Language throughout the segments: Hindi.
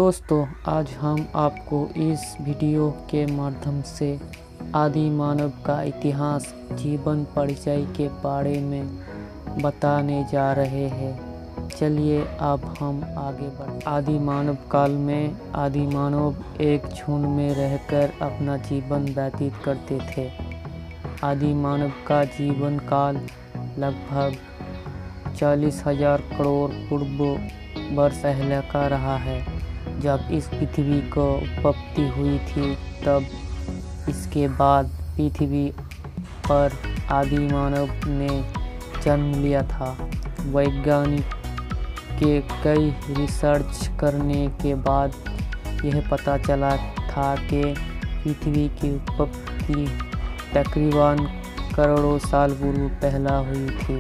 दोस्तों, आज हम आपको इस वीडियो के माध्यम से आदि मानव का इतिहास, जीवन परिचय के बारे में बताने जा रहे हैं। चलिए अब हम आगे बढ़ें। आदि मानव काल में आदि मानव एक झुंड में रहकर अपना जीवन व्यतीत करते थे। आदि मानव का जीवन काल लगभग 40,000 करोड़ पूर्व वर्ष पहले का रहा है। जब इस पृथ्वी को उत्पत्ति हुई थी, तब इसके बाद पृथ्वी पर आदि मानव ने जन्म लिया था। वैज्ञानिक के कई रिसर्च करने के बाद यह पता चला था कि पृथ्वी की उत्पत्ति तकरीबन करोड़ों साल पूर्व पहले हुई थी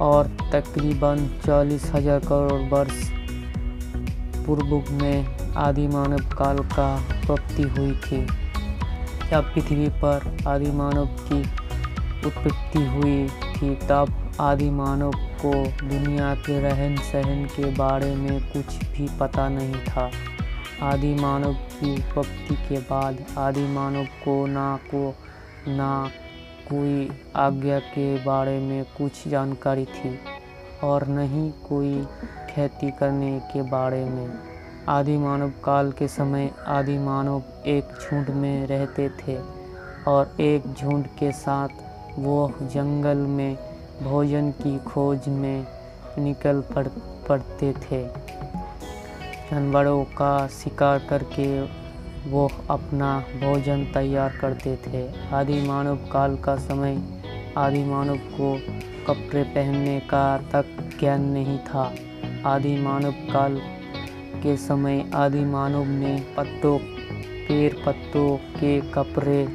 और तकरीबन 40,000 करोड़ वर्ष पूर्व में आदि मानव काल का उत्पत्ति हुई थी। जब पृथ्वी पर आदि मानव की उत्पत्ति हुई थी, तब आदि मानव को दुनिया के रहन सहन के बारे में कुछ भी पता नहीं था। आदि मानव की उत्पत्ति के बाद आदि मानव को ना कोई आज्ञा के बारे में कुछ जानकारी थी और न ही कोई खेती करने के बारे में। आदि मानव काल के समय आदि मानव एक झुंड में रहते थे और एक झुंड के साथ वो जंगल में भोजन की खोज में निकल पड़ते थे। जानवरों का शिकार करके वो अपना भोजन तैयार करते थे। आदि मानव काल का समय आदि मानव को कपड़े पहनने का तक ज्ञान नहीं था। आदि मानव काल के समय आदि मानव ने पेड़ पत्तों के कपड़े,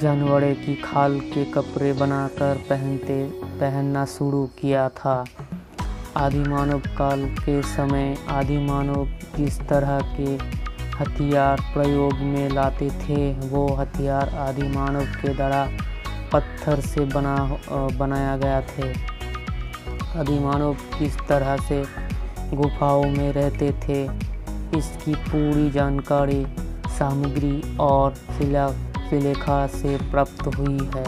जानवरों की खाल के कपड़े बनाकर पहनना शुरू किया था। आदि मानव काल के समय आदि मानव जिस तरह के हथियार प्रयोग में लाते थे, वो हथियार आदि मानव के द्वारा पत्थर से बनाया गया थे। आदि मानव किस तरह से गुफाओं में रहते थे, इसकी पूरी जानकारी सामग्री और शिलालेख से प्राप्त हुई है,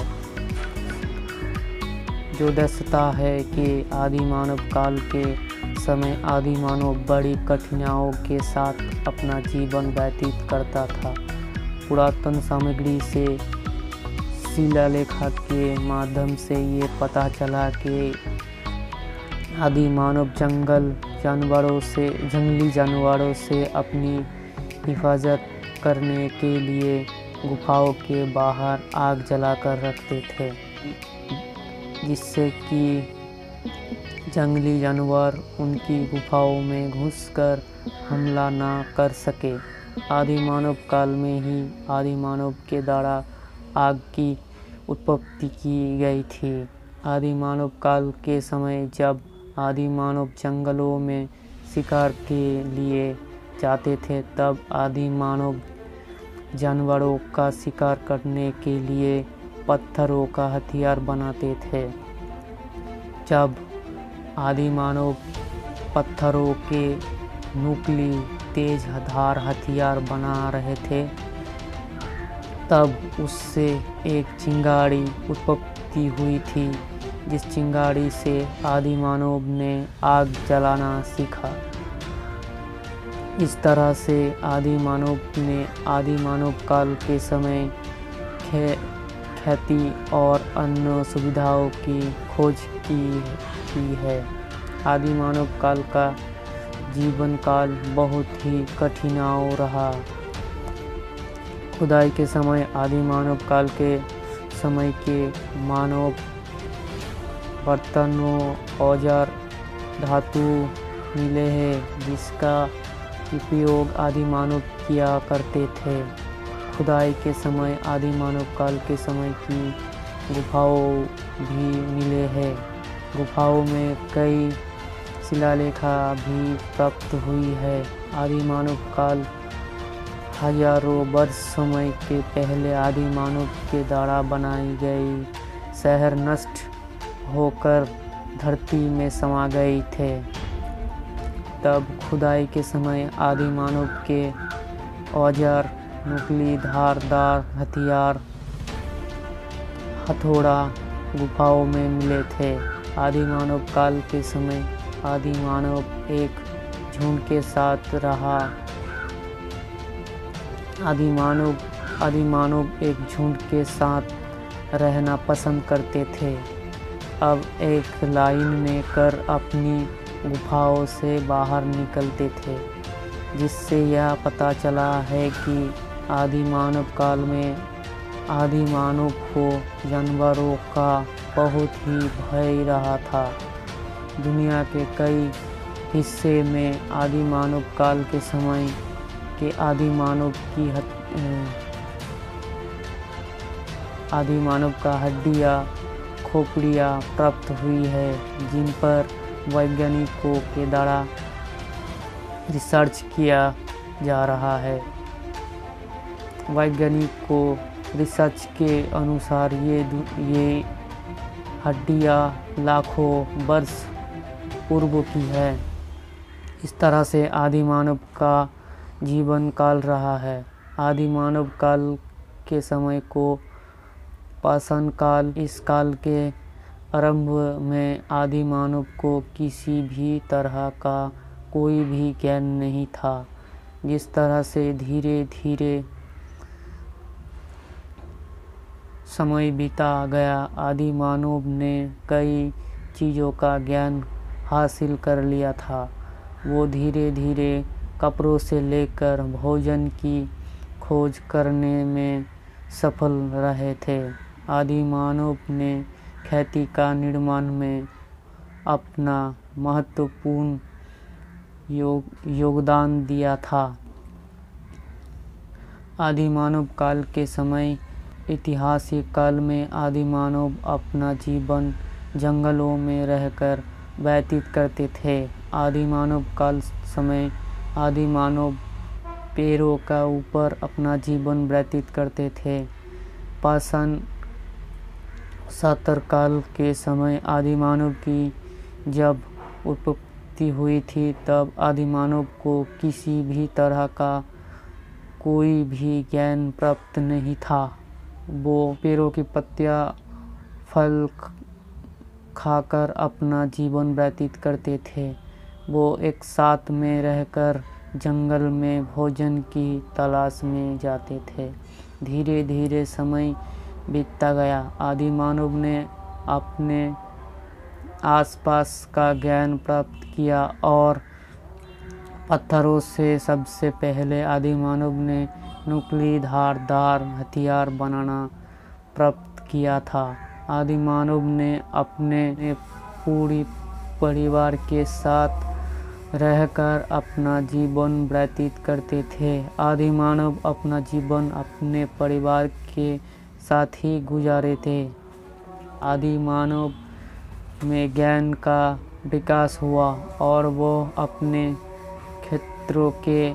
जो दर्शाता है कि आदि मानव काल के समय आदि मानव बड़ी कठिनाइयों के साथ अपना जीवन व्यतीत करता था। पुरातन सामग्री से शिलालेख के माध्यम से ये पता चला कि आदि मानव जंगली जानवरों से अपनी हिफाजत करने के लिए गुफाओं के बाहर आग जलाकर रखते थे, जिससे कि जंगली जानवर उनकी गुफाओं में घुसकर हमला ना कर सके। आदि मानव काल में ही आदि मानव के द्वारा आग की उत्पत्ति की गई थी। आदि मानव काल के समय जब आदि मानव जंगलों में शिकार के लिए जाते थे, तब आदि मानव जानवरों का शिकार करने के लिए पत्थरों का हथियार बनाते थे। जब आदि मानव पत्थरों के नुकीले तेज धार हथियार बना रहे थे, तब उससे एक चिंगारी उत्पत्ति हुई थी, जिस चिंगारी से आदि मानव ने आग जलाना सीखा। इस तरह से आदि मानव ने आदि मानव काल के समय खेती और अन्य सुविधाओं की खोज की है। आदि मानव काल का जीवन काल बहुत ही कठिनाई रहा। खुदाई के समय आदि मानव काल के समय के मानव बर्तनों, औजार, धातु मिले हैं, जिसका उपयोग आदि मानव किया करते थे। खुदाई के समय आदि मानव काल के समय की गुफाओं भी मिले हैं। गुफाओं में कई शिलालेख भी प्राप्त हुई है। आदि मानव काल हजारों वर्ष समय के पहले आदि मानव के द्वारा बनाई गई शहर नष्ट होकर धरती में समा गए थे। तब खुदाई के समय आदि मानव के औजार, नुकीली धारदार हथियार, हथौड़ा गुफाओं में मिले थे। आदि मानव काल के समय आदि मानव एक झुंड के साथ रहा। आदि मानव एक झुंड के साथ रहना पसंद करते थे। अब एक लाइन में कर अपनी गुफाओं से बाहर निकलते थे, जिससे यह पता चला है कि आदि मानव काल में आदि मानव को जानवरों का बहुत ही भय रहा था। दुनिया के कई हिस्से में आदि मानव काल के समय के आदि मानव का हड्डियाँ, खोपड़ियाँ प्राप्त हुई है, जिन पर वैज्ञानिकों के द्वारा रिसर्च किया जा रहा है। वैज्ञानिकों रिसर्च के अनुसार ये हड्डियाँ लाखों वर्ष पूर्व की है। इस तरह से आदि मानव का जीवन काल रहा है। आदि मानव काल के समय को पाषाण काल, इस काल के आरंभ में आदि मानव को किसी भी तरह का कोई भी ज्ञान नहीं था। जिस तरह से धीरे धीरे समय बीता गया, आदि मानव ने कई चीज़ों का ज्ञान हासिल कर लिया था। वो धीरे धीरे कपड़ों से लेकर भोजन की खोज करने में सफल रहे थे। आदि मानव ने खेती का निर्माण में अपना महत्वपूर्ण योगदान दिया था। आदि मानव काल के समय ऐतिहासिक काल में आदि मानव अपना जीवन जंगलों में रहकर व्यतीत करते थे। आदि मानव काल समय आदि मानव पेड़ों का ऊपर अपना जीवन व्यतीत करते थे। पाषाण काल के समय आदि मानव की जब उत्पत्ति हुई थी, तब आदि मानव को किसी भी तरह का कोई भी ज्ञान प्राप्त नहीं था। वो पेड़ों की पत्तियां, फल खाकर अपना जीवन व्यतीत करते थे। वो एक साथ में रहकर जंगल में भोजन की तलाश में जाते थे। धीरे धीरे समय बीतता गया। आदि मानव ने अपने आसपास का ज्ञान प्राप्त किया और पत्थरों से सबसे पहले आदि मानव ने नुकीली धारदार हथियार बनाना प्राप्त किया था। आदि मानव ने अपने पूरी परिवार के साथ रहकर अपना जीवन व्यतीत करते थे। आदि मानव अपना जीवन अपने परिवार के साथ ही गुजारे थे। आदि मानव में ज्ञान का विकास हुआ और वो अपने क्षेत्रों के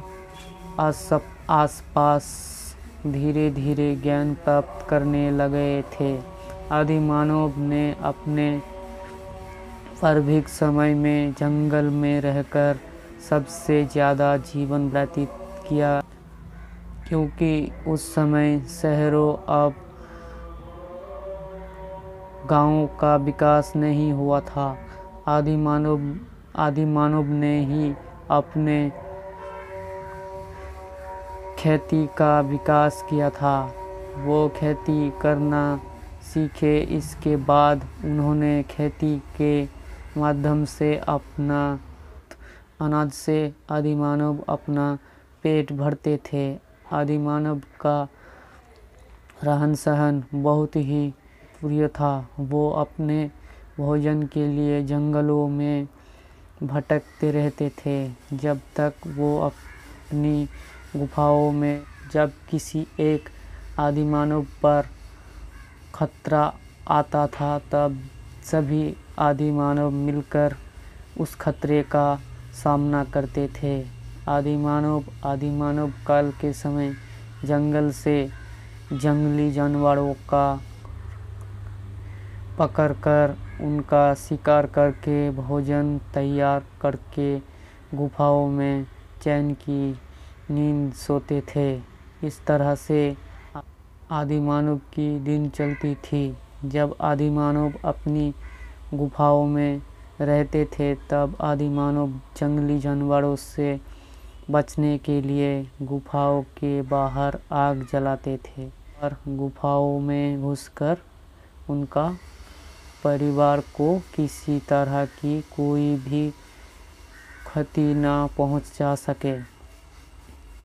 आसपास धीरे धीरे ज्ञान प्राप्त करने लगे थे। आदि मानव ने अपने प्रारंभिक समय में जंगल में रहकर सबसे ज़्यादा जीवन व्यतीत किया, क्योंकि उस समय शहरों और गांवों का विकास नहीं हुआ था। आदि मानव ने ही अपने खेती का विकास किया था। वो खेती करना सीखे। इसके बाद उन्होंने खेती के माध्यम से अपना अनाज से आदि मानव अपना पेट भरते थे। आदि मानव का रहन सहन बहुत ही प्रिय था। वो अपने भोजन के लिए जंगलों में भटकते रहते थे, जब तक वो अपनी गुफाओं में जब किसी एक आदि मानव पर खतरा आता था, तब सभी आदि मानव मिलकर उस खतरे का सामना करते थे। आदि मानव काल के समय जंगल से जंगली जानवरों का पकड़कर उनका शिकार करके भोजन तैयार करके गुफाओं में चैन की नींद सोते थे। इस तरह से आदिमानव की दिन चलती थी। जब आदिमानव अपनी गुफाओं में रहते थे तब आदिमानव जंगली जानवरों से बचने के लिए गुफाओं के बाहर आग जलाते थे और गुफाओं में घुसकर उनका परिवार को किसी तरह की कोई भी क्षति न पहुंचा सके।